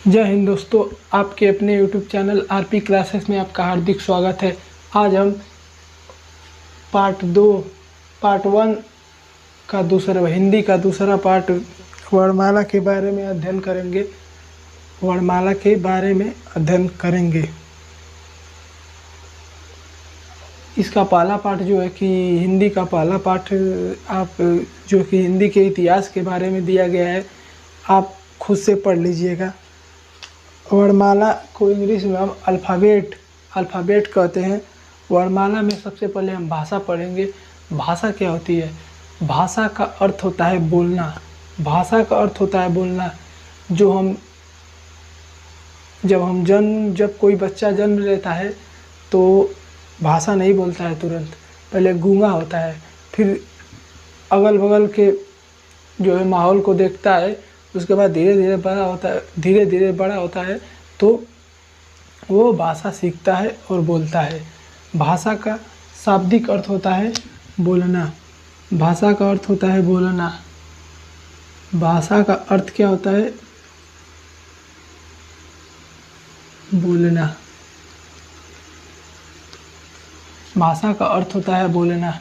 जय हिंद दोस्तों, आपके अपने यूट्यूब चैनल आरपी क्लासेस में आपका हार्दिक स्वागत है। आज हम पार्ट वन का दूसरा हिंदी का दूसरा पार्ट वर्णमाला के बारे में अध्ययन करेंगे। वर्णमाला के बारे में अध्ययन करेंगे। इसका पहला पार्ट जो है कि हिंदी का पहला पार्ट आप जो कि हिंदी के इतिहास के बारे में दिया गया है, आप खुद से पढ़ लीजिएगा। वर्णमाला को इंग्लिश में हम अल्फ़ाबेट कहते हैं। वर्णमाला में सबसे पहले हम भाषा पढ़ेंगे। भाषा क्या होती है? भाषा का अर्थ होता है बोलना। भाषा का अर्थ होता है बोलना। जब कोई बच्चा जन्म लेता है तो भाषा नहीं बोलता है तुरंत, पहले गूंगा होता है, फिर अगल बगल के जो है माहौल को देखता है, उसके बाद धीरे धीरे बड़ा होता है तो वो भाषा सीखता है और बोलता है। भाषा का शाब्दिक अर्थ होता है बोलना। भाषा का अर्थ होता है बोलना। भाषा का अर्थ क्या होता है? बोलना। भाषा का अर्थ होता है बोलना।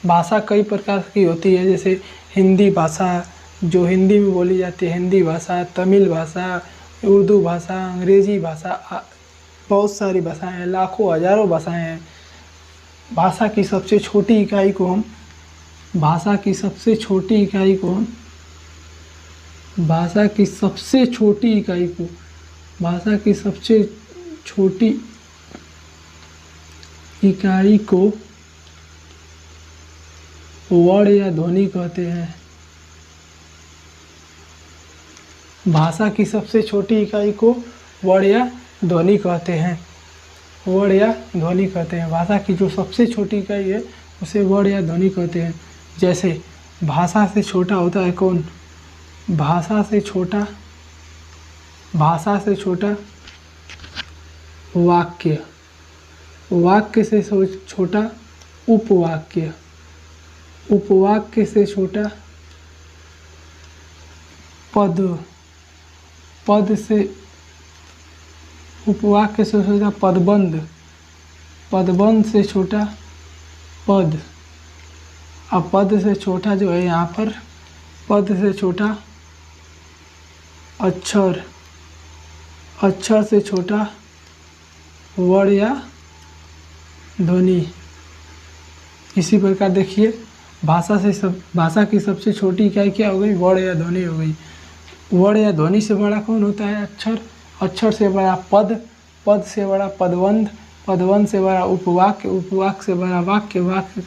भाषा कई प्रकार की होती है, जैसे हिंदी भाषा जो हिंदी में बोली जाती है, हिंदी भाषा, तमिल भाषा, उर्दू भाषा, अंग्रेज़ी भाषा, बहुत सारी भाषाएं हैं, लाखों हज़ारों भाषाएं हैं। भाषा की सबसे छोटी इकाई को हम भाषा की सबसे छोटी इकाई को वर्ण या ध्वनि कहते हैं। भाषा की सबसे छोटी इकाई को वर्ण या ध्वनि कहते हैं। वर्ण या ध्वनि कहते हैं। भाषा की जो सबसे छोटी इकाई है उसे वर्ण या ध्वनि कहते हैं। जैसे भाषा से छोटा होता है कौन? भाषा से छोटा वाक्य। वाक्य से छोटा उपवाक्य। उपवाक्य से छोटा पद। उपवाक्य से छोटा पदबंध। पदबंध से छोटा पद। अब पद से छोटा जो है यहाँ पर, पद से छोटा अक्षर। अक्षर से छोटा वर्ण या ध्वनि। इसी प्रकार देखिए, भाषा की सबसे छोटी इकाई क्या हो गई? वर्ण या ध्वनि हो गई। वर्ण या ध्वनि से बड़ा कौन होता है? अक्षर। अक्षर से बड़ा पद। पद से बड़ा पदबंध। पदबंध से बड़ा उपवाक्य। उपवाक्य से बड़ा वाक्य। वाक्य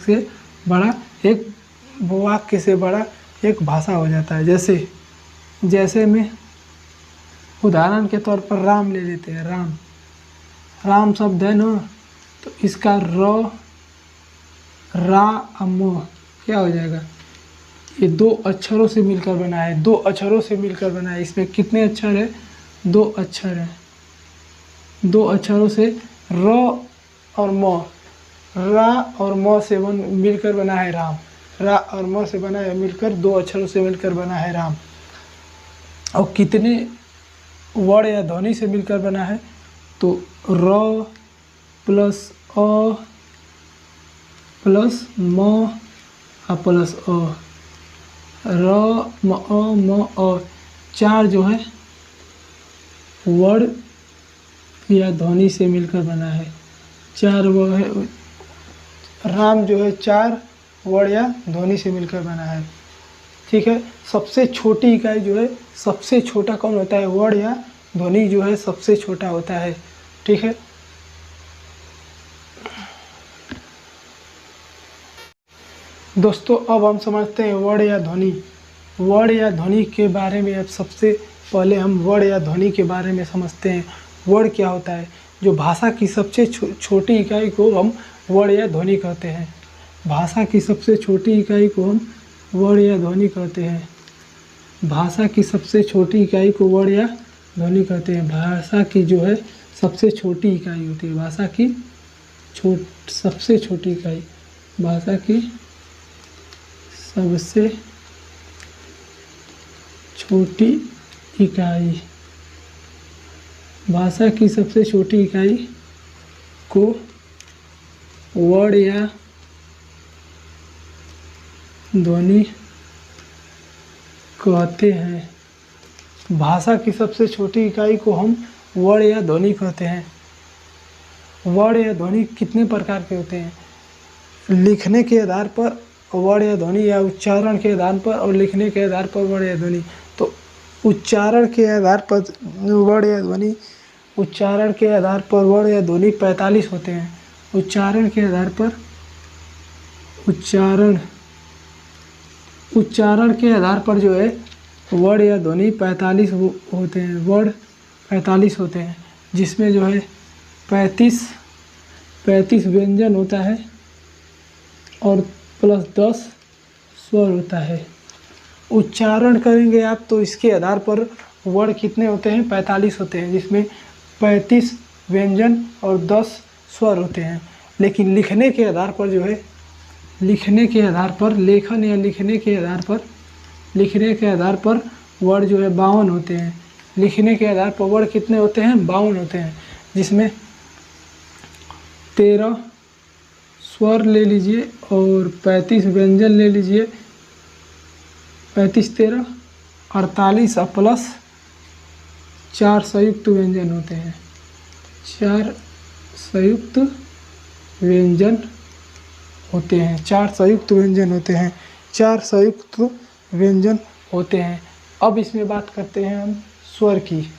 से बड़ा एक भाषा हो जाता है। जैसे में उदाहरण के तौर पर राम ले लेते हैं। राम शब्द है ना, तो इसका रा म क्या हो जाएगा? ये दो अक्षरों से मिलकर बना है। दो अक्षरों से मिलकर बना है। इसमें कितने अक्षर है? दो अक्षर है। दो अक्षरों से र और म, रा और म से मिलकर बना है राम। रा और म से बना है मिलकर, दो अक्षरों से मिलकर बना है राम। और कितने वर्ण या ध्वनि से मिलकर बना है? तो र प्लस अ प्लस म और प्लस अ। र म अ म अ, चार जो है वर्ण या ध्वनि से मिलकर बना है। चार वो है, राम जो है चार वर्ण या ध्वनि से मिलकर बना है। ठीक है। सबसे छोटी इकाई जो है, सबसे छोटा कौन होता है? वर्ण या ध्वनि जो है सबसे छोटा होता है। ठीक है। दोस्तों, अब हम समझते हैं वर्ण या ध्वनि। वर्ण या ध्वनि के बारे में अब सबसे पहले हम वर्ण या ध्वनि के बारे में समझते हैं। वर्ण क्या होता है? जो भाषा की सबसे छोटी इकाई को हम वर्ण या ध्वनि कहते हैं। भाषा की सबसे छोटी इकाई को हम वर्ण या ध्वनि कहते हैं। भाषा की सबसे छोटी इकाई को वर्ण या ध्वनि कहते हैं। भाषा की जो है सबसे छोटी इकाई होती है। भाषा की सबसे छोटी इकाई। भाषा की सबसे छोटी इकाई भाषा की सबसे छोटी इकाई को वर्ड या ध्वनि कहते हैं। भाषा की सबसे छोटी इकाई को हम वर्ड या ध्वनि कहते हैं। वर्ड या ध्वनि कितने प्रकार के होते हैं? लिखने के आधार पर वर्ड या ध्वनि, या उच्चारण के आधार पर और लिखने के आधार पर वर्ड या ध्वनि। तो उच्चारण के आधार पर वर्ड या ध्वनि, उच्चारण के आधार पर वर्ड या ध्वनि 45 होते हैं। उच्चारण के आधार पर उच्चारण के आधार पर जो है वर्ड या ध्वनि 45 होते हैं। वर्ड 45 होते हैं, जिसमें जो है 35 व्यंजन होता है और प्लस 10 स्वर होता है। उच्चारण करेंगे आप तो इसके आधार पर वर्ड कितने होते हैं? 45 होते हैं, जिसमें 35 व्यंजन और 10 स्वर होते हैं। लेकिन लिखने के आधार पर जो है, लिखने के आधार पर, लेखन या लिखने के आधार पर वर्ड जो है 52 होते हैं। लिखने के आधार पर वर्ड कितने होते हैं? 52 होते हैं, जिसमें 13 स्वर ले लीजिए और 35 व्यंजन ले लीजिए। 35 13 48 और प्लस 4 संयुक्त व्यंजन होते हैं। 4 संयुक्त व्यंजन होते हैं। 4 संयुक्त व्यंजन होते हैं। 4 संयुक्त व्यंजन होते हैं। अब इसमें बात करते हैं हम स्वर की।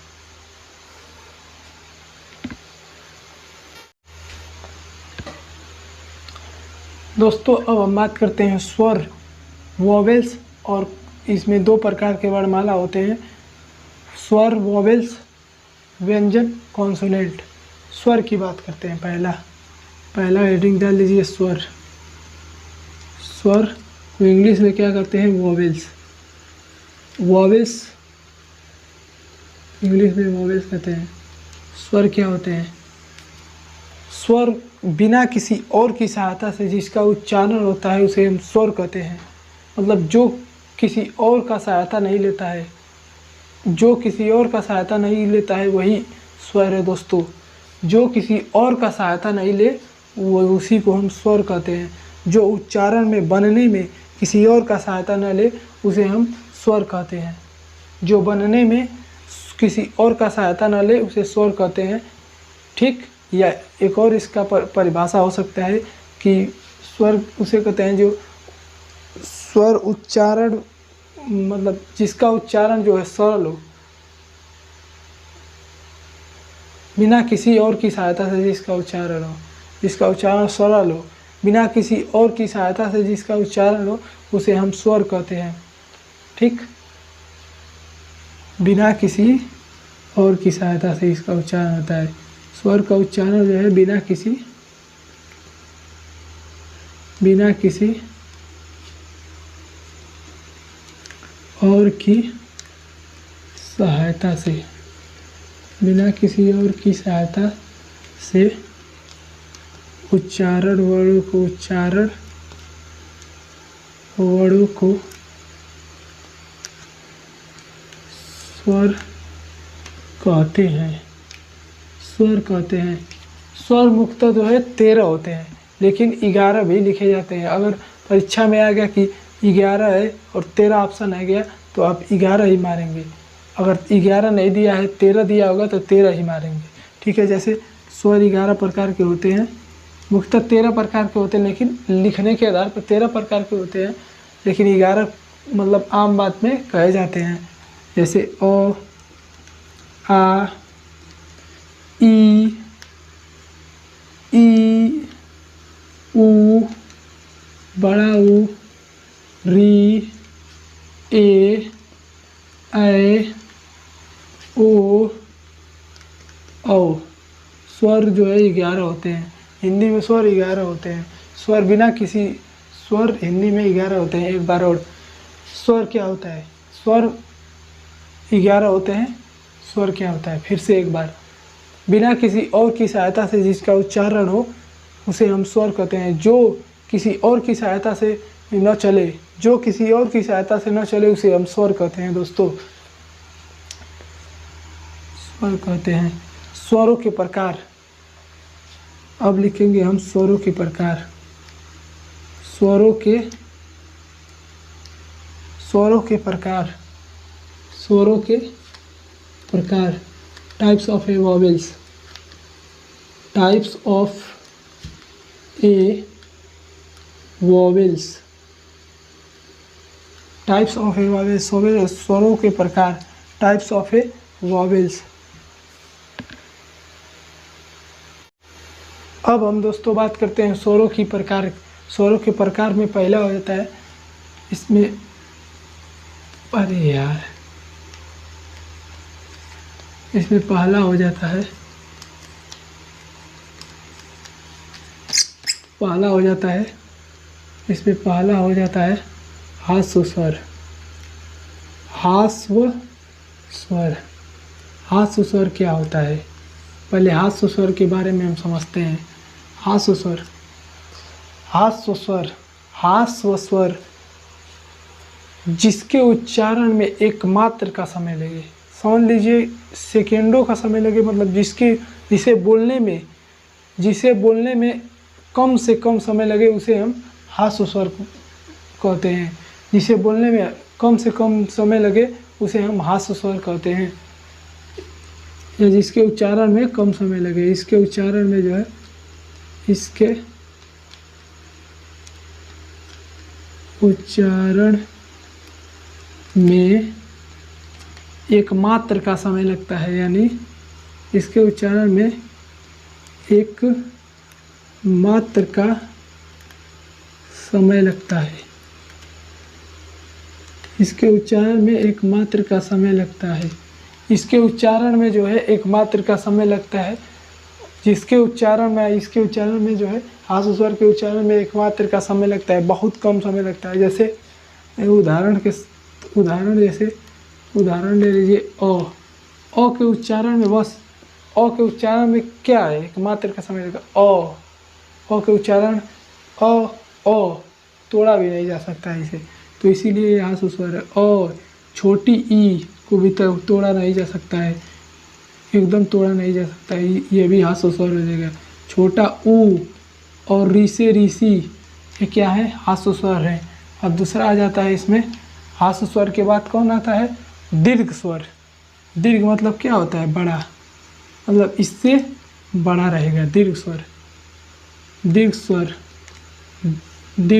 दोस्तों अब हम बात करते हैं स्वर, वोवेल्स, और इसमें 2 प्रकार के वर्णमाला होते हैं, स्वर, वोवेल्स, व्यंजन, कॉन्सोनेंट। स्वर की बात करते हैं। पहला हेडिंग डाल लीजिए स्वर। स्वर को इंग्लिश में क्या करते हैं? वोवेल्स। वोवेल्स इंग्लिश में वोवेल्स कहते हैं। स्वर क्या होते हैं? स्वर बिना किसी और की सहायता से जिसका उच्चारण होता है उसे हम स्वर कहते हैं। मतलब जो किसी और का सहायता नहीं लेता है, जो किसी और का सहायता नहीं लेता है वही स्वर है दोस्तों। जो किसी और का सहायता नहीं ले वो उसी को हम स्वर कहते हैं। जो उच्चारण में, बनने में किसी और का सहायता न ले उसे हम स्वर कहते हैं। जो बनने में किसी और का सहायता न ले उसे स्वर कहते हैं। ठीक, या एक और इसका परिभाषा हो सकता है कि स्वर उसे कहते हैं जो स्वर उच्चारण, मतलब जिसका उच्चारण जो है सरल हो, बिना किसी और की सहायता से जिसका उच्चारण सरल हो, बिना किसी और की सहायता से जिसका उच्चारण हो उसे हम स्वर कहते हैं। ठीक, बिना किसी और की सहायता से इसका उच्चारण होता है। स्वर का उच्चारण जो है बिना किसी और की सहायता से, बिना किसी और की सहायता से वर्णों को स्वर कहते हैं। स्वर मुख्यतः जो है 13 होते हैं, लेकिन 11 भी लिखे जाते हैं। अगर परीक्षा में आ गया कि 11 है और 13 ऑप्शन आ गया तो आप 11 ही मारेंगे। अगर 11 नहीं दिया है, 13 दिया होगा तो 13 ही मारेंगे। ठीक है, जैसे स्वर 11 प्रकार के होते हैं, मुख्यतः 13 प्रकार के होते हैं, लेकिन लिखने के आधार पर 13 प्रकार के होते हैं, लेकिन 11 मतलब आम बात में कहे जाते हैं। जैसे अ, आ, ई, उ, बड़ा ऊ, री, ए, ऐ, ओ, औ। स्वर जो है 11 होते हैं। हिंदी में स्वर 11 होते हैं। स्वर हिंदी में 11 होते हैं। एक बार और, स्वर क्या होता है? स्वर 11 होते हैं। स्वर क्या होता है? फिर से एक बार, बिना किसी और की सहायता से जिसका उच्चारण हो उसे हम स्वर कहते हैं। जो किसी और की सहायता से न चले, उसे हम स्वर कहते हैं दोस्तों, स्वर कहते हैं। स्वरों के प्रकार। अब लिखेंगे हम स्वरों के प्रकार। स्वरों के प्रकार। स्वरों के प्रकार। Types of A vowels. Types of A vowels. Types of A vowels. स्वरों के प्रकार। Types of A vowels. अब हम दोस्तों बात करते हैं स्वरों की प्रकार। स्वरों के प्रकार में पहला हो जाता है इसमें, अरे यार, इसमें पहला हो जाता है, इसमें पहला हो जाता है ह्रस्व स्वर। ह्रस्व स्वर। ह्रस्व स्वर क्या होता है? पहले ह्रस्व स्वर के बारे में हम समझते हैं। ह्रस्व स्वर। ह्रस्व स्वर जिसके उच्चारण में एक मात्र का समय लगे। समझ लीजिए, सेकेंडों का समय लगे, मतलब जिसे बोलने में कम से कम समय लगे उसे हम ह्रस्व स्वर कहते हैं। जिसे बोलने में कम से कम समय लगे उसे हम ह्रस्व स्वर कहते हैं, या जिसके उच्चारण में कम समय लगे। इसके उच्चारण में जो है, इसके उच्चारण में एक मात्र का समय लगता है, यानी इसके उच्चारण में एक मात्र का समय लगता है। इसके उच्चारण में एक मात्र का समय लगता है। इसके उच्चारण में जो है एक मात्र का समय लगता है। इसके उच्चारण में जो है ह्रस्व स्वर के उच्चारण में एक मात्र का समय लगता है, बहुत कम समय लगता है। जैसे उदाहरण ले लीजिए, अ के उच्चारण में बस, अ के उच्चारण में क्या है, एक मात्र का समय लगता है। अ के उच्चारण अ तोड़ा भी नहीं जा सकता है इसे, तो इसीलिए ये ह्रस्व स्वर है। अ छोटी ई को भी तोड़ा नहीं जा सकता है, एकदम तोड़ा नहीं जा सकता है, ये भी ह्रस्व स्वर हो जाएगा। छोटा ऊ और ऋषि ये क्या है, ह्रस्व स्वर है। अब दूसरा आ जाता है इसमें, ह्रस्व स्वर के बाद कौन आता है, दीर्घ स्वर। दीर्घ मतलब क्या होता है, बड़ा, मतलब इससे बड़ा रहेगा, दीर्घ स्वर। दीर्घ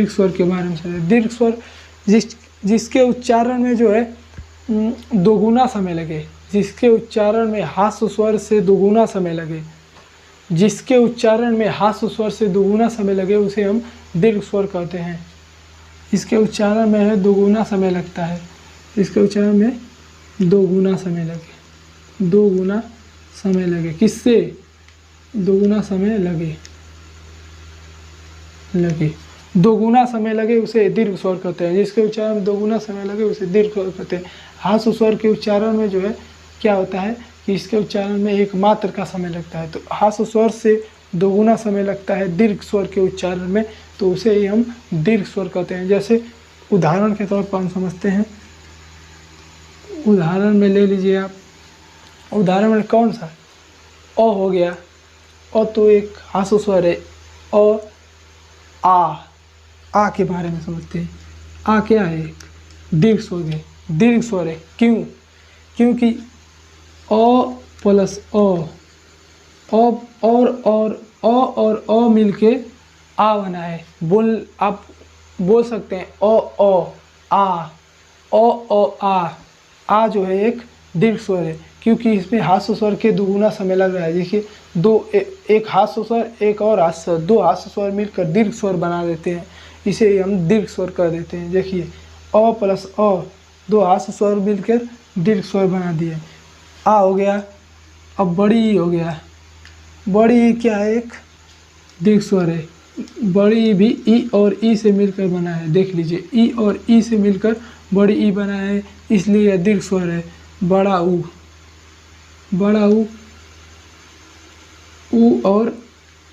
स्वर के बारे में समझें। दीर्घ स्वर जिसके उच्चारण में जो है दोगुना समय लगे। जिसके उच्चारण में ह्रस्व स्वर से दोगुना समय लगे। जिसके उच्चारण में ह्रस्व स्वर से दोगुना समय लगे उसे हम दीर्घ स्वर कहते हैं। इसके उच्चारण में है दोगुना समय लगता है। इसके उच्चारण में दोगुना समय लगे। किससे दोगुना समय लगे? दोगुना समय लगे उसे दीर्घ स्वर कहते हैं। जिसके उच्चारण में दोगुना समय लगे उसे दीर्घ स्वर कहते हैं। ह्रस्व स्वर के उच्चारण में जो है क्या होता है कि इसके उच्चारण में एक मात्र का समय लगता है, तो ह्रस्व स्वर से दोगुना समय लगता है दीर्घ स्वर के उच्चारण में, तो उसे ही हम दीर्घ स्वर कहते हैं। जैसे उदाहरण के तौर पर हम समझते हैं, उदाहरण में ले लीजिए आप, उदाहरण में कौन सा, अ हो गया, अ तो एक ह्रस्व स्वर है। आ के बारे में समझते हैं। आ क्या है, दीर्घ स्वर है। क्योंकि अ प्लस अ और अ मिलके आ बना है। आप बोल सकते हैं आ जो है एक दीर्घ स्वर है, क्योंकि इसमें ह्रस्व स्वर के दोगुना समय लग रहा है। देखिए एक ह्रस्व स्वर, एक और ह्रस्व स्वर, दो ह्रस्व स्वर मिलकर दीर्घ स्वर बना देते हैं, इसे हम दीर्घ स्वर कर देते हैं। देखिए अ प्लस अ, दो ह्रस्व स्वर मिलकर दीर्घ स्वर बना दिए, आ हो गया। अब बड़ी ई हो गया, बड़ी ई क्या है, एक दीर्घ स्वर है। बड़ी ई भी ई और ई से मिलकर बना है। देख लीजिए, ई और ई से मिलकर बड़ी ई बना है, इसलिए यह दीर्घ स्वर है। बड़ा ऊ और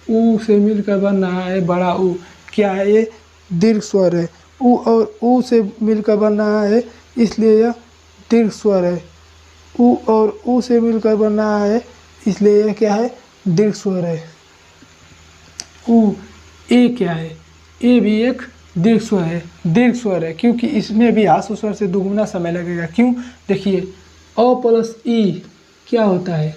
ऊ से मिलकर बन रहा है बड़ा ऊ, क्या है, ये दीर्घ स्वर है। ऊ और ऊ से मिलकर बन रहा है, इसलिए यह दीर्घ स्वर है। ऊ और ऊ से मिलकर बन रहा है, इसलिए ये क्या है, दीर्घ स्वर है। ऊ, ए क्या है, ए भी एक दीर्घ स्वर है, दीर्घ स्वर है क्योंकि इसमें भी ह्रस्व स्वर से दोगुना समय लगेगा। क्यों, देखिए अ प्लस ई क्या होता है,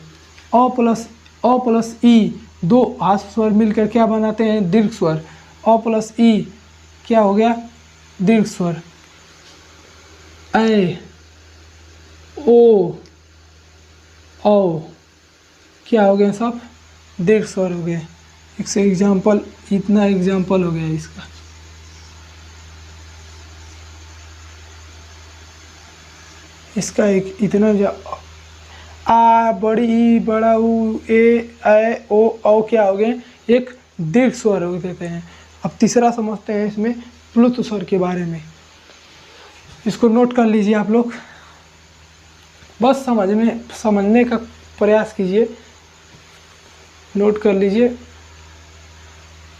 अ प्लस ई, दो ह्रस्व स्वर मिलकर क्या बनाते हैं, दीर्घ स्वर। अ प्लस ई क्या हो गया, दीर्घ स्वर। ए, ओ, औ क्या हो गए, सब दीर्घ स्वर हो गए। एक से एग्जाम्पल, इतना एग्जाम्पल हो गया इसका। इसका एक इतना आ, बड़ी ई, बड़ा ऊ, ए ओ क्या हो गए, एक दीर्घ स्वर हो देते हैं। अब तीसरा समझते हैं इसमें प्लुत स्वर के बारे में। इसको नोट कर लीजिए आप लोग, बस समझने का प्रयास कीजिए, नोट कर लीजिए,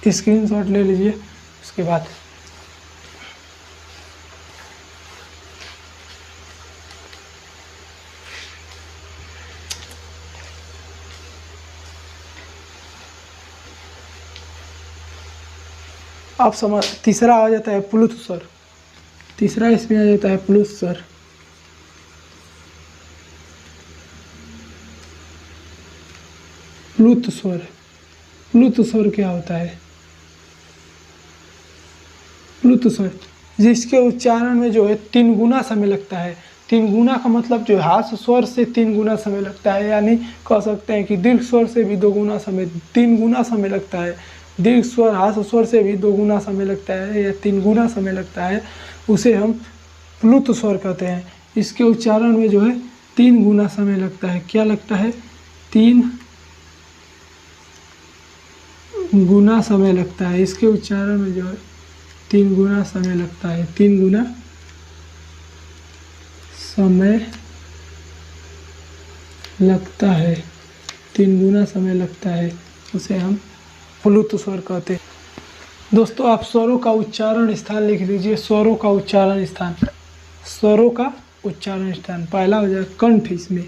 स्क्रीनशॉट ले लीजिए। उसके बाद आप समझ, तीसरा आ जाता है प्लुत स्वर। तीसरा इसमें आ जाता है प्लुत स्वर। प्लुत स्वर, प्लुत स्वर क्या होता है, प्लुत स्वर जिसके उच्चारण में जो है 3 गुना समय लगता है। 3 गुना का मतलब जो ह्रस्व स्वर से 3 गुना समय लगता है, यानी कह सकते हैं कि दीर्घ स्वर से भी 2 गुना समय, 3 गुना समय लगता है। दीर्घ स्वर ह्रस्व स्वर से भी 2 गुना समय लगता है या 3 गुना समय लगता है, उसे हम प्लुत स्वर कहते हैं। इसके उच्चारण में जो है 3 गुना समय लगता है। क्या लगता है, 3 गुना समय लगता है। इसके उच्चारण में जो है 3 गुना समय लगता है। 3 गुना समय लगता है, 3 गुना समय लगता है, उसे हम प्लुत स्वर कहते हैं। दोस्तों आप स्वरों का उच्चारण स्थान लिख लीजिए। स्वरों का उच्चारण स्थान, स्वरों का उच्चारण स्थान पहला हो जाएगा कंठ। इसमें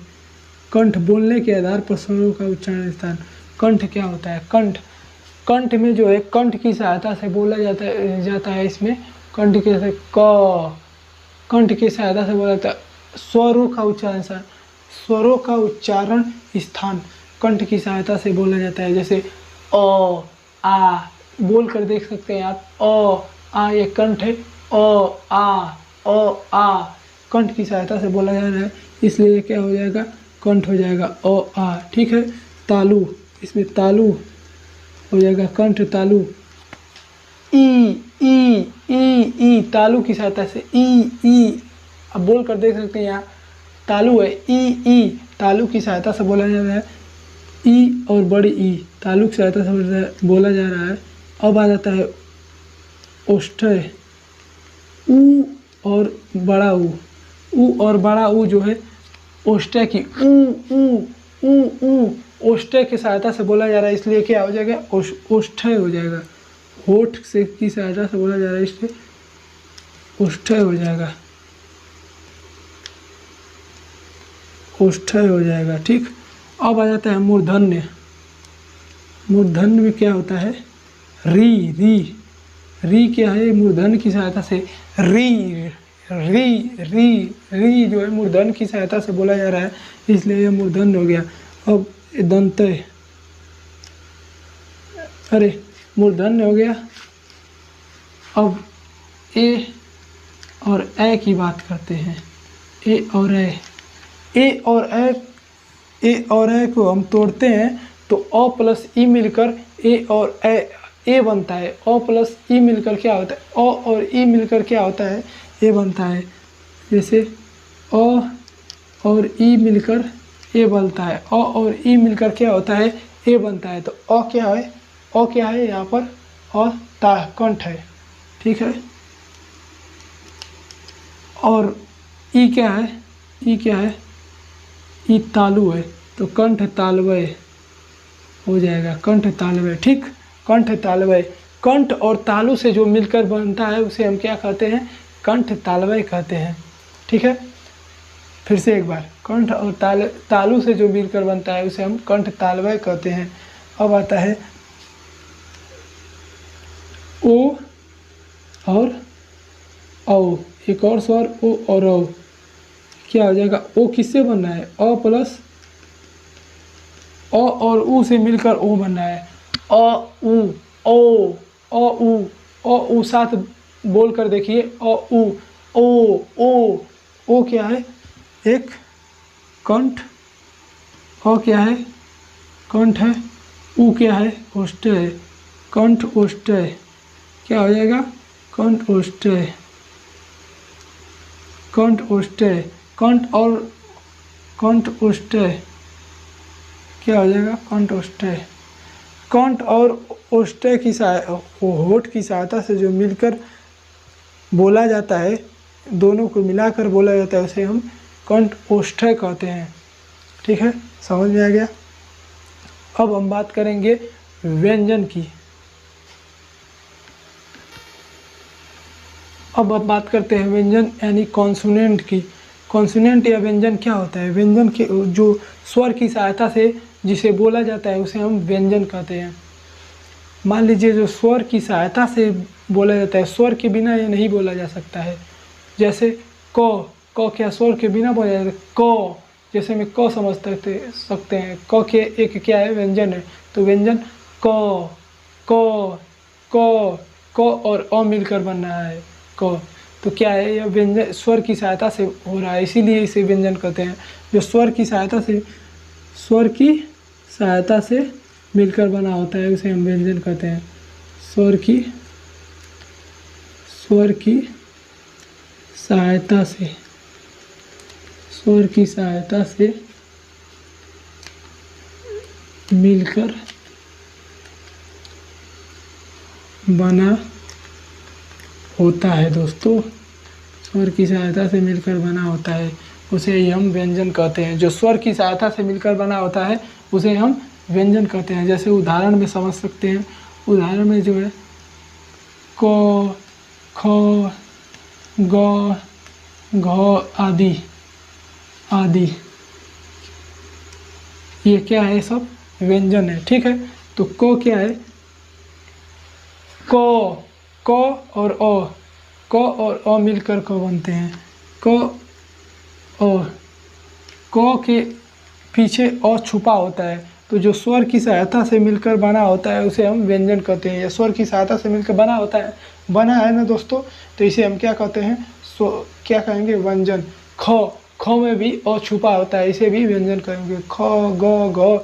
कंठ बोलने के आधार पर स्वरों का उच्चारण स्थान। कंठ क्या होता है, कंठ, कंठ में जो है कंठ की सहायता से बोला जाता है। इसमें कंठ के से कंठ की सहायता से बोला जाता है। स्वरों का उच्चारण स्थान, स्वरों का उच्चारण स्थान कंठ की सहायता से बोला जाता है। जैसे अ, आ बोल कर देख सकते हैं आप, अ आ, ये कंठ है, आ कंठ की सहायता से बोला जा रहा है, इसलिए क्या हो जाएगा, कंठ हो जाएगा आ। ठीक है, तालु, इसमें तालु हो जाएगा, कंठ तालु। ई तालु की सहायता से ई, अब बोल कर देख सकते हैं यहाँ तालु है, ई तालु की सहायता से बोला जा रहा है। ई और बड़ी ई तालु की सहायता से बोला जा रहा है। अब आ जाता है ओष्ठ्य, ऊ और बड़ा ऊ और बड़ा ऊ जो है ओष्ठ्य की ऊ ओष्ठ्य की सहायता से बोला जा रहा है, इसलिए क्या हो जाएगा, ओष्ठ्य हो जाएगा। होठ से की सहायता से बोला जा रहा है, इसलिए ओष्ठ्य हो जाएगा, ओष्ठ्य हो जाएगा। ठीक, अब आ जाता है मूर्धन्य। मूर्धन्य में क्या होता है, री क्या है, मूर्धन्य की सहायता से री जो है मूर्धन्य की सहायता से बोला जा रहा है, इसलिए ये मूर्धन्य हो गया। अब दंतय, अरे मूर्धन्य हो गया। अब ए और ए की बात करते हैं। ए और ए को हम तोड़ते हैं तो अ प्लस ई मिलकर ए और ए बनता है। अ प्लस ई मिलकर क्या होता है, अ और ई मिलकर क्या होता है, ए बनता है। जैसे अ और ई मिलकर ए बनता है, अ और ई मिलकर क्या होता है, ए बनता है। तो अ क्या है यहाँ पर, अ ता कंठ है। ठीक है, और ई क्या है, ई तालु है, तो कंठ तालवय हो जाएगा, कंठ तालवय। ठीक, कंठ तालवय, कंठ और तालु से जो मिलकर बनता है उसे हम क्या कहते हैं, कंठ तालवय कहते हैं। ठीक है, फिर से एक बार, कंठ और तालु से जो मिलकर बनता है उसे हम कंठ तालव्य कहते हैं। अब आता है ओ और औ, एक और स्वर ओ और औ, क्या हो जाएगा? ओ किससे बनना है? अ प्लस अ और उ से मिलकर ओ बनना है। अ उ ओ, अ उ, अ उ साथ बोल कर देखिए, अ उ ओ क्या है? एक कंठ, अ क्या है? कंठ है, उ क्या है? ओष्ठ है, कंठ ओष्ठ है, क्या हो जाएगा? कंठ ओष्ठ है, कंठ ओष्ठ है, कंठ और कंठ ओष्ठ है, क्या हो जाएगा? कंठ ओष्ठ है। कंठ और ओष्ठ की होठ की सहायता से जो मिलकर बोला जाता है, दोनों को मिलाकर बोला जाता है, उसे हम कंठ ओष्ठ कहते हैं। ठीक है, समझ में आ गया? अब हम बात करेंगे व्यंजन की। अब हम बात करते हैं व्यंजन यानी कॉन्सोनेंट की। कॉन्सोनेंट या व्यंजन क्या होता है? व्यंजन के जो स्वर की सहायता से जिसे बोला जाता है उसे हम व्यंजन कहते हैं। मान लीजिए जो स्वर की सहायता से बोला जाता है, स्वर के बिना ये नहीं बोला जा सकता है। जैसे क क्या स्वर के बिना बोला जाता है? क जैसे में क समझ सकते हैं, क के एक क्या है? व्यंजन है। तो व्यंजन क क क क और अ मिलकर बन रहा है क। तो क्या है? यह व्यंजन स्वर की सहायता से हो रहा है, इसीलिए इसे व्यंजन कहते हैं। जो स्वर की सहायता से मिलकर बना होता है उसे हम व्यंजन कहते हैं। स्वर की सहायता से मिलकर बना होता है दोस्तों। स्वर की सहायता से मिलकर बना होता है, उसे ही हम व्यंजन कहते हैं। जो स्वर की सहायता से मिलकर बना होता है उसे हम व्यंजन कहते हैं। जैसे उदाहरण में समझ सकते हैं, उदाहरण में जो है क ख ग घ आदि ये क्या है? सब व्यंजन है। ठीक है, तो क क्या है? क और अ, क और अ मिलकर क बनते हैं। क के पीछे अ छुपा होता है, तो जो स्वर की सहायता से मिलकर बना होता है उसे हम व्यंजन कहते हैं। या स्वर की सहायता से मिलकर बना होता है, बना है ना दोस्तों, तो इसे हम क्या कहते हैं? क्या कहेंगे? व्यंजन। ख में भी अ छुपा होता है, इसे भी व्यंजन कहेंगे। ख ग घ।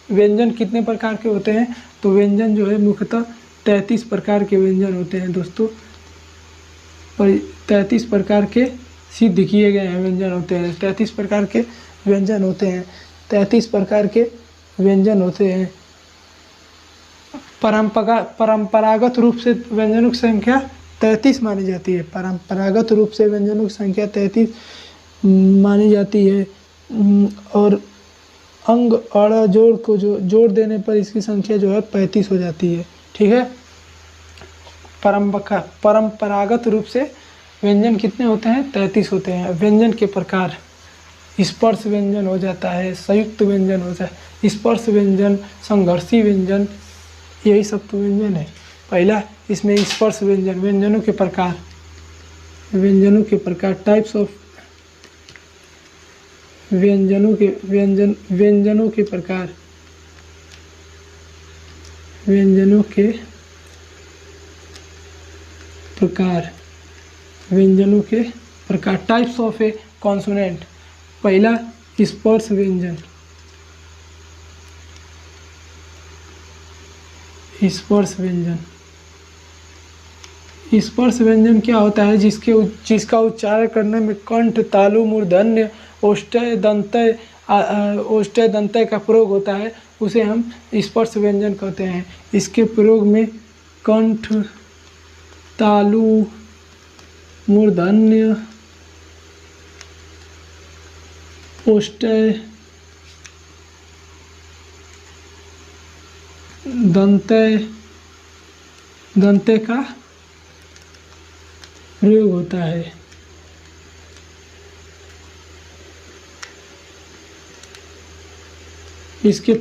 व्यंजन कितने प्रकार के होते हैं? तो व्यंजन जो है मुख्यतः 33 प्रकार के व्यंजन होते हैं दोस्तों। 33 प्रकार के सिद्ध किए गए हैं व्यंजन होते हैं। 33 प्रकार के व्यंजन होते हैं। 33 प्रकार के व्यंजन होते हैं। परंपरागत रूप से व्यंजनों की संख्या 33 मानी जाती है। परंपरागत रूप से व्यंजनों की संख्या 33 मानी जाती है। और अंग अड़ा जोड़ को जो जोड़ देने पर इसकी संख्या जो है 35 हो जाती है। ठीक है, परंपरागत रूप से व्यंजन कितने होते हैं? 33 होते हैं। व्यंजन के प्रकार, स्पर्श व्यंजन हो जाता है, संयुक्त व्यंजन हो जाता है, स्पर्श व्यंजन, संघर्षी व्यंजन, यही सब तो व्यंजन है। पहला इसमें स्पर्श व्यंजन। व्यंजनों के प्रकार, टाइप्स ऑफ व्यंजनों के प्रकार, टाइप्स ऑफ ए कॉन्सोनेंट। पहला स्पर्श व्यंजन। स्पर्श व्यंजन क्या होता है? जिसका उच्चारण करने में कंठ, तालु, मूर्धन्य, ओष्ठ्य, दंतय का प्रयोग होता है, उसे हम स्पर्श व्यंजन कहते हैं। इसके प्रयोग में कंठ, तालु, मूर्धन्य, ओष्ठ्य, दंतय का प्रयोग होता है। इसके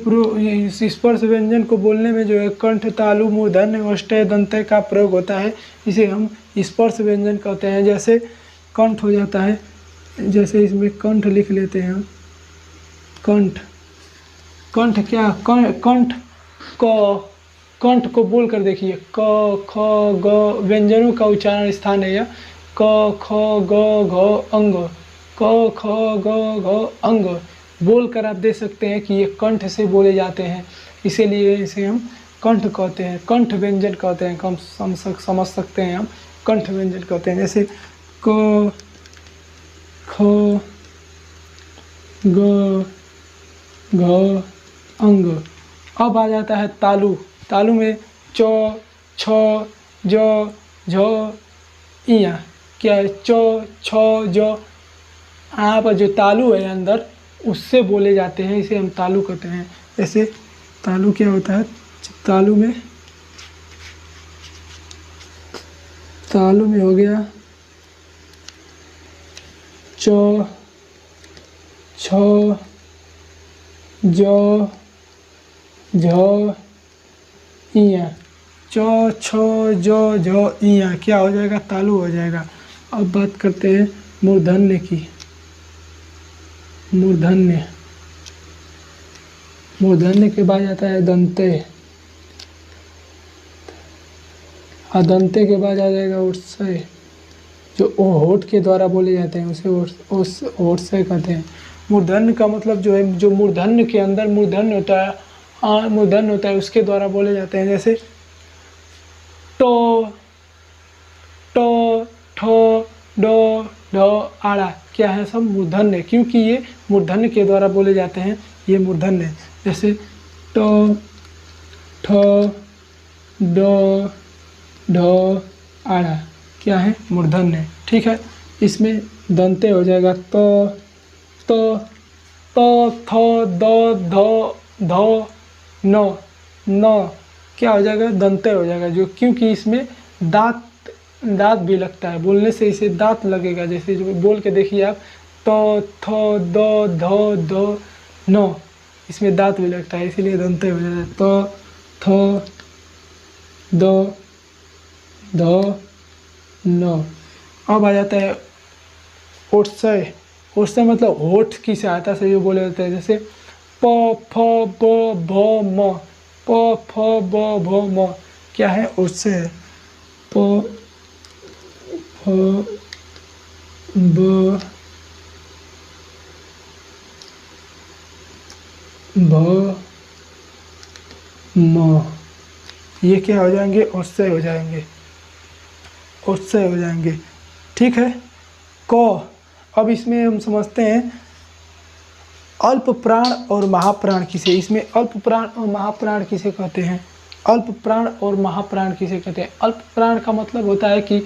इस स्पर्श व्यंजन को बोलने में जो है कंठ, तालु, मूर्धन्य, ओष्ठ्य, दंत्य का प्रयोग होता है। इसे हम स्पर्श व्यंजन कहते हैं। जैसे कंठ हो जाता है, जैसे इसमें कंठ लिख लेते हैं हम। कंठ, कंठ क्या, कंठ क, कंठ को बोल कर देखिए, क ख ग व्यंजनों का उच्चारण स्थान है यह। क ख ग घ अंग, क ख ग घ अंग बोल कर आप देख सकते हैं कि ये कंठ से बोले जाते हैं, इसीलिए इसे हम कंठ कहते हैं, कंठ व्यंजन कहते हैं। हम समझ सकते हैं हम कंठ व्यंजन कहते हैं। जैसे क ख ग घ अंग। अब आ जाता है तालु। तालु में च छ ज झ इया क्या है, च छ ज, यहाँ पर जो तालु है अंदर उससे बोले जाते हैं, इसे हम तालु कहते हैं। जैसे तालु क्या होता है, तालु में हो गया च छ ज झ इया, च छ ज झ इया क्या हो जाएगा, तालु हो जाएगा। अब बात करते हैं मूर्धन्य की। मूर्धन्य, मूर्धन्य के बाद आता है दंते, अदंते के बाद आ जाएगा ओष्ठ्य। जो होठ के द्वारा बोले जाते हैं उसे ओष्ठ्य कहते हैं। मूर्धन्य का मतलब जो है, जो मूर्धन्य के अंदर मूर्धन्य होता है, मूर्धन्य होता है उसके द्वारा बोले जाते हैं। जैसे टो, टो, ठो, डो, ढ, आड़ा क्या है, सब मूर्धन्य, क्योंकि ये मूर्धन्य के द्वारा बोले जाते हैं, ये मूर्धन्य। जैसे टो, ठो, डो, ढ, आड़ा क्या है, मूर्धन्य। ठीक है, इसमें दंते हो जाएगा तो थो दो धो धो न, न क्या हो जाएगा, दंते हो जाएगा। जो क्योंकि इसमें दांत भी लगता है, बोलने से इसे दांत लगेगा। जैसे जो बोल के देखिए आप, तो थो दो धो धो न, इसमें दांत भी लगता है, इसीलिए दंते हो जाता है। तो थो दो धो न। अब आ जाता है ओष्ठ्य। ओष्ठ्य मतलब होठ की सहायता से जो बोले जाते हैं। जैसे प फ ब भ म, प फ ब भ म क्या है, ओष्ठ्य। प फ ब भ म, ये क्या हो जाएंगे, ओष्ठ्य हो जाएंगे, ओष्ठ्य हो जाएंगे। ठीक है। क, अब इसमें हम समझते हैं अल्प प्राण और महाप्राण किसे, इसमें अल्प प्राण और महाप्राण किसे कहते हैं। अल्प प्राण और महाप्राण किसे कहते हैं। अल्प प्राण का मतलब होता है कि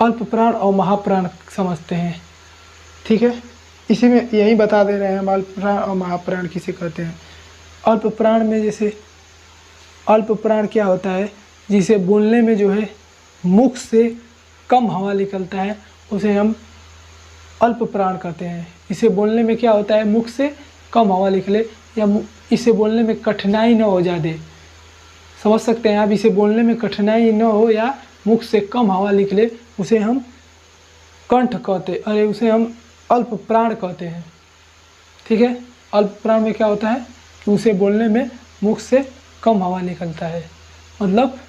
अल्प प्राण और महाप्राण समझते हैं। ठीक है, इसी में यही बता दे रहे हैं हम अल्प प्राण और महाप्राण किसे कहते हैं। अल्प प्राण में जैसे अल्प प्राण क्या होता है, जिसे बोलने में जो है मुख से कम हवा निकलता है, उसे हम अल्प प्राण कहते हैं। इसे बोलने में क्या होता है, मुख से कम हवा निकले या इसे बोलने में कठिनाई न हो ज़्यादा, समझ सकते हैं आप। इसे बोलने में कठिनाई न हो या मुख से कम हवा निकले, उसे हम कंठ कहते, अरे उसे हम अल्प प्राण कहते हैं। ठीक है, अल्प प्राण में क्या होता है कि उसे बोलने में मुख से कम हवा निकलता है, मतलब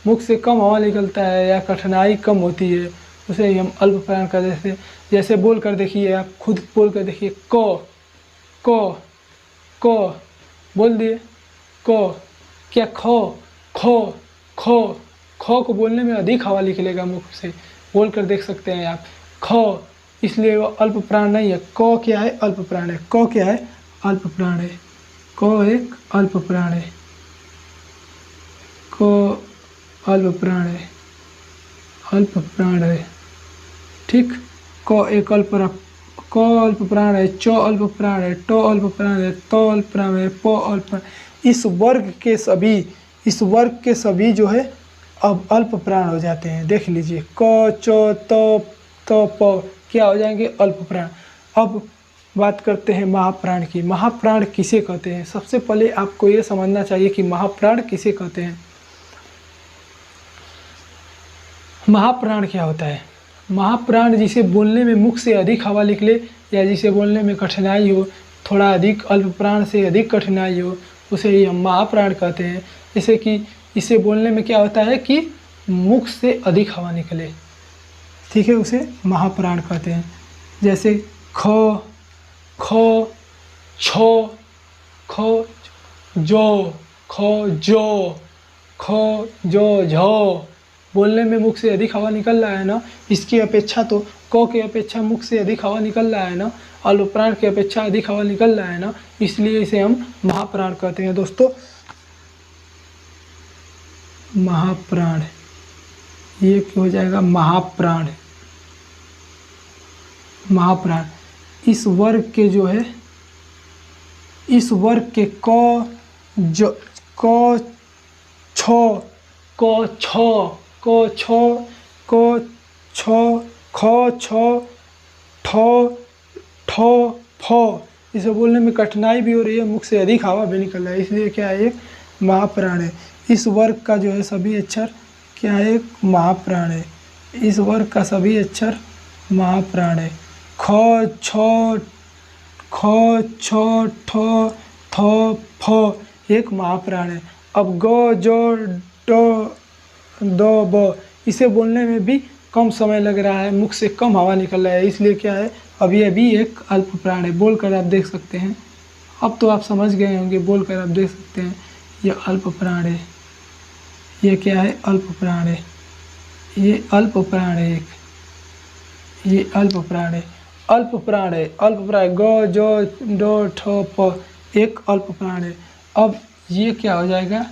मुख से कम हवा निकलता है या कठिनाई कम होती है, उसे हम अल्प प्राण कहते हैं। जैसे बोल कर देखिए, आप खुद बोल कर देखिए, क बोल दिए क, क्या खो खो खो, खो को बोलने में अधिक हवा निकलेगा मुख से, बोल कर देख सकते हैं आप। ख, इसलिए वो अल्प प्राण नहीं है। क क्या है, अल्प प्राण है। क क्या है, अल्प प्राण है। क एक अल्प प्राण है, क अल्प प्राण है, अल्प प्राण है। ठीक, क एक अल्प, क अल्प प्राण है, च अल्प प्राण है, ट अल्प प्राण है, त अल्प प्राण है, प अल्प प्राण। इस वर्ग के सभी जो है अब अल्प प्राण हो जाते हैं। देख लीजिए, क च त प क्या हो जाएंगे, अल्प प्राण। अब बात करते हैं महाप्राण की। महाप्राण किसे कहते हैं? सबसे पहले आपको ये समझना चाहिए कि महाप्राण किसे कहते हैं। महाप्राण क्या होता है? महाप्राण जिसे बोलने में मुख से अधिक हवा निकले या जिसे बोलने में कठिनाई हो, थोड़ा अधिक अल्प प्राण से अधिक कठिनाई हो, उसे ही हम महाप्राण कहते हैं। जैसे कि इसे बोलने में क्या होता है कि मुख से अधिक हवा निकले, ठीक है, उसे महाप्राण कहते हैं। जैसे ख, ख, छ, ख, जो, ख, जो, ख, जो, झ। बोलने में मुख से अधिक हवा निकल रहा है ना, इसकी अपेक्षा तो क की अपेक्षा मुख से अधिक हवा निकल रहा है ना, अल्प प्राण की अपेक्षा अधिक हवा निकल रहा है ना, इसलिए इसे हम महाप्राण कहते हैं दोस्तों। महाप्राण, ये क्या हो जाएगा? महाप्राण। महाप्राण इस वर्ग के जो है, इस वर्ग के क, ज, क, छ, क, छ, क, छ, क, छ, ख, छ, ठ, ठ, फ, इसे बोलने में कठिनाई भी हो रही है, मुख से अधिक हवा भी निकल रहा है, इसलिए क्या है? एक महाप्राण है। इस वर्ग का जो है सभी अक्षर क्या है? एक महाप्राण है। इस वर्ग का सभी अक्षर महाप्राण है। ख, छ, ख, छ, ठ, थ, फ एक महाप्राण है। अब ग, ज, ड, द, ब, इसे बोलने में भी कम समय लग रहा है, मुख से कम हवा निकल रहा है, इसलिए क्या है? अब ये भी एक अल्प प्राण है। बोलकर आप देख सकते हैं, अब तो आप समझ गए होंगे, बोलकर आप देख सकते हैं ये अल्प प्राण है। ये क्या है? अल्प प्राण है। ये अल्प प्राण है एक, ये अल्प प्राण है। अल्प प्राण है, अल्प प्राण, ग, ज, ड, ठ, प एक अल्प प्राण है। अब ये क्या हो जाएगा?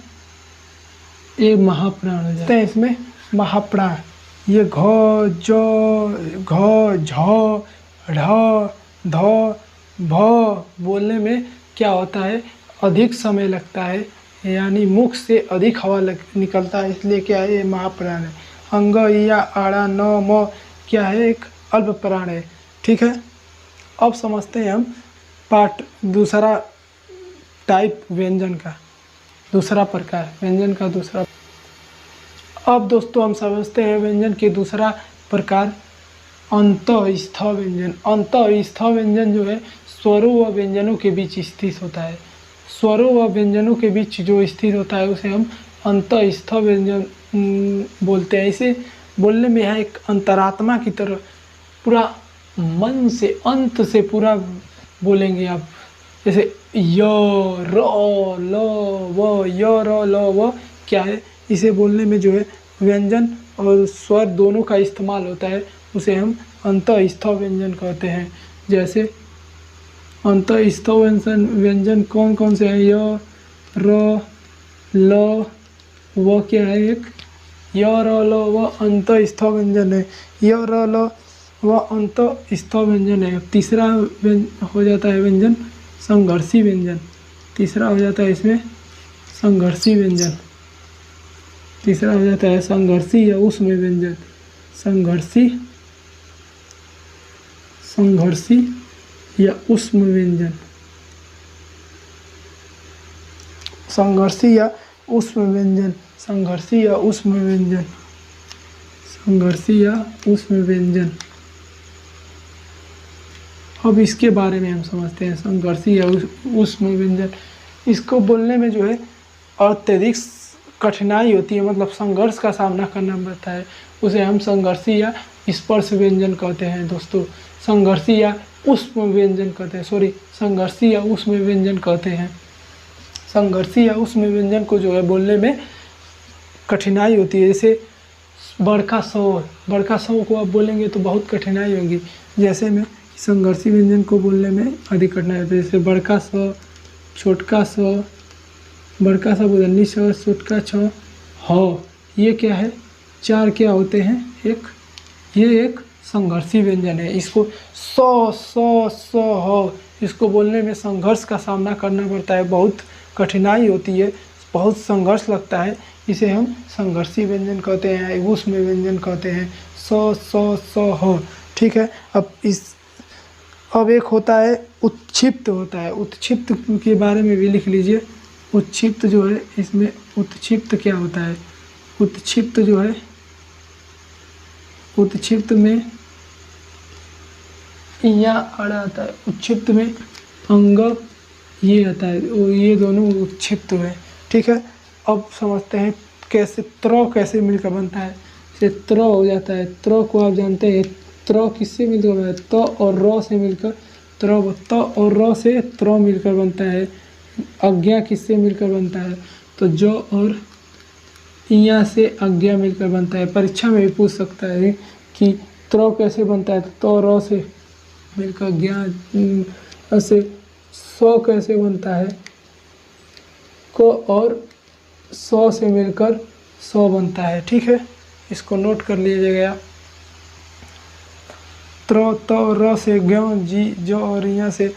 ये महाप्राण हो जाता है। इसमें महाप्राण, ये घ, ज, घ, झ, ढ, ध, भ बोलने में क्या होता है? अधिक समय लगता है, यानी मुख से अधिक हवा निकलता है, इसलिए क्या है? ये महाप्राण है। अंग, या, आड़ा, न, म क्या है? एक अल्प प्राण है, ठीक है। अब समझते हैं हम पार्ट दूसरा टाइप व्यंजन का, दूसरा प्रकार व्यंजन का दूसरा। अब दोस्तों हम समझते हैं व्यंजन के दूसरा प्रकार अंतःस्थ व्यंजन। अंतःस्थ व्यंजन जो है स्वरों व व्यंजनों के बीच स्थित होता है। स्वरों व व्यंजनों के बीच जो स्थित होता है उसे हम अंतःस्थ व्यंजन बोलते हैं। इसे बोलने में यहाँ एक अंतरात्मा की तरह पूरा मन से, अंत से पूरा बोलेंगे आप। जैसे य, र, ल, व, य, र, ल, व क्या है? इसे बोलने में जो है व्यंजन और स्वर दोनों का इस्तेमाल होता है, उसे हम अंतःस्थ व्यंजन कहते हैं। जैसे अंतःस्थ व्यंजन कौन कौन से हैं? य, र, ल, व क्या है? एक य, र, ल, व अंतःस्थ व्यंजन है। य, र, ल, व अंतःस्थ व्यंजन है। तीसरा हो जाता है व्यंजन संघर्षी व्यंजन। तीसरा हो जाता है इसमें संघर्षी व्यंजन। तीसरा हो जाता है संघर्षी या ऊष्म व्यंजन। संघर्षी, संघर्षी या ऊष्म व्यंजन। संघर्षी या ऊष्म व्यंजन। संघर्षी या ऊष्म व्यंजन। संघर्षी या ऊष्म व्यंजन। अब इसके बारे में हम समझते हैं संघर्षी या ऊष्म व्यंजन। इसको बोलने में जो है अत्यधिक कठिनाई होती है, मतलब संघर्ष का सामना करना पड़ता है, उसे हम संघर्षी या स्पर्श व्यंजन कहते हैं दोस्तों। संघर्षी या ऊष्म व्यंजन कहते हैं, सॉरी संघर्षी या ऊष्म व्यंजन कहते हैं। संघर्षी या ऊष्म व्यंजन को जो है बोलने में कठिनाई होती है। जैसे बड़का सौ को आप बोलेंगे तो बहुत कठिनाई होगी। जैसे में संघर्षी व्यंजन को बोलने में अधिक कठिनाई होती है। जैसे बड़का स, छोटका स, बड़का सा बुधनी स, छोटका छ, ह, ये क्या है? चार क्या होते हैं? एक, ये एक संघर्षी व्यंजन है। इसको स, ह, इसको बोलने में संघर्ष का सामना करना पड़ता है, बहुत कठिनाई होती है, बहुत संघर्ष लगता है, इसे हम संघर्षी व्यंजन कहते हैं, ऊष्म व्यंजन कहते हैं। स, ह, ठीक है। अब इस अब एक होता है उत्क्षिप्त होता है, उत्क्षिप्त के बारे में भी लिख लीजिए। उत्क्षिप्त जो है, इसमें उत्क्षिप्त क्या होता है, उत्क्षिप्त जो है, उत्क्षिप्त में यहाँ अड़ा आता है, उत्क्षिप्त में अंग ये आता है, ये दोनों उत्क्षिप्त है। ठीक है, अब समझते हैं कैसे कैसे मिलकर बनता है। जैसे हो जाता है, को आप जानते हैं, किससे मिलकर बनता है, और र से मिलकर और र से मिलकर बनता है। आज्ञा किससे मिलकर बनता है, तो जो और यहाँ से आज्ञा मिलकर बनता है। परीक्षा में भी पूछ सकता है कि कैसे बनता है, तो र से मिलकर ज्ञान से कैसे बनता है, को और से मिलकर बनता है। ठीक है, इसको नोट कर लीजिएगा। र से ज्ञ जी जो और यहाँ से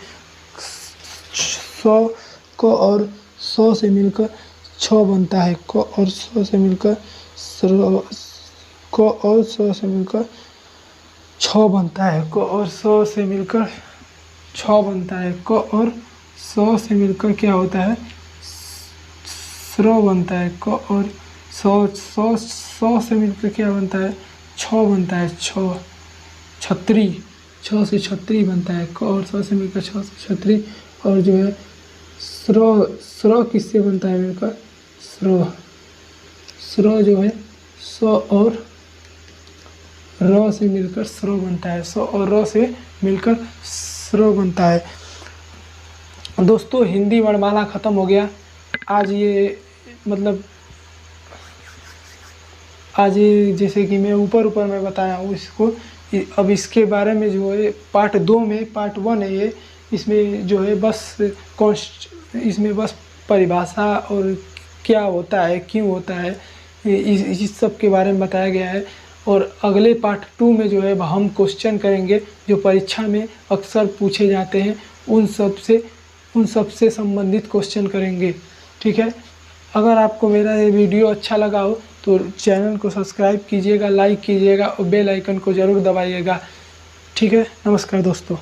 को और से मिलकर बनता है, को और से मिलकर को और से मिलकर बनता है, को और से मिलकर बनता है, को और से मिलकर क्या होता है, बनता है, को और से मिलकर क्या बनता है, बनता है, छतरी, से छतरी बनता है, को और से मिलकर से छतरी। और जो है किससे बनता है मिलकर, जो है और र से मिलकर बनता है, और र से मिलकर बनता है। दोस्तों, हिंदी वर्णमाला ख़त्म हो गया। आज ये मतलब आज ये जैसे कि मैं ऊपर में बताया हूँ इसको, अब इसके बारे में जो है पार्ट 2 में, पार्ट 1 है ये, इसमें जो है बस इसमें बस परिभाषा और क्या होता है, क्यों होता है, इस सब के बारे में बताया गया है। और अगले पार्ट 2 में जो है हम क्वेश्चन करेंगे जो परीक्षा में अक्सर पूछे जाते हैं, उन सब से संबंधित क्वेश्चन करेंगे। ठीक है, अगर आपको मेरा ये वीडियो अच्छा लगा हो तो चैनल को सब्सक्राइब कीजिएगा, लाइक कीजिएगा और बेल आइकन को ज़रूर दबाइएगा। ठीक है, नमस्कार दोस्तों।